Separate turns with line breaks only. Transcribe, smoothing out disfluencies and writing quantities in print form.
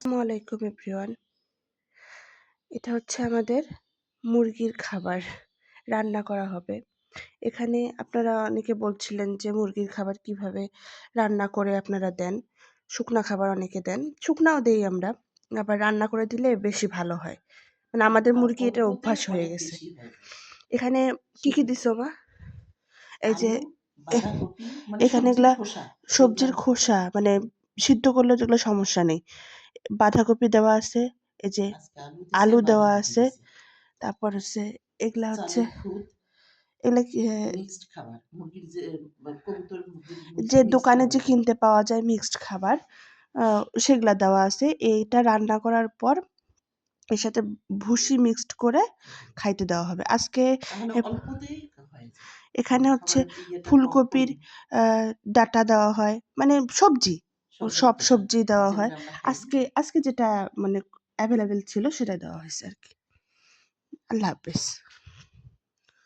আসসালামু আলাইকুম এভরিওয়ান। এটা হচ্ছে আমাদের মুরগির খাবার রান্না করা হবে। এখানে আপনারা অনেকে বলছিলেন যে মুরগির খাবার কিভাবে রান্না করে আপনারা দেন। শুকনা খাবার অনেকে দেন। শুকনাও দেই আমরা। আবার রান্না করে দিলে বেশি ভালো হয়। মানে আমাদের মুরগি এটার অভ্যাস হয়ে গেছে। এখানে কি দিছো মা? এই যে এখানে এগুলা সবজির খোসা মানে সিদ্ধ করলে যেগুলো সমস্যা নেই। বাঁধাকপি দেওয়া আছে, এই যে আলু দেওয়া আছে, তারপর হচ্ছে এগুলা হচ্ছে এগুলা কি যে দোকানে যে কিনতে পাওয়া যায় মিক্সড খাবার সেগুলা দেওয়া আছে। এইটা রান্না করার পর এর সাথে ভুসি মিক্সড করে খাইতে দেওয়া হবে। আজকে এখানে হচ্ছে ফুলকপির ডাঁটা দেওয়া হয়, মানে সবজি, সব সবজি দেওয়া হয়। আজকে যেটা মানে অ্যাভেলেবেল ছিল সেটাই দেওয়া হয়েছে আরকি। আল্লাহ হাফেজ।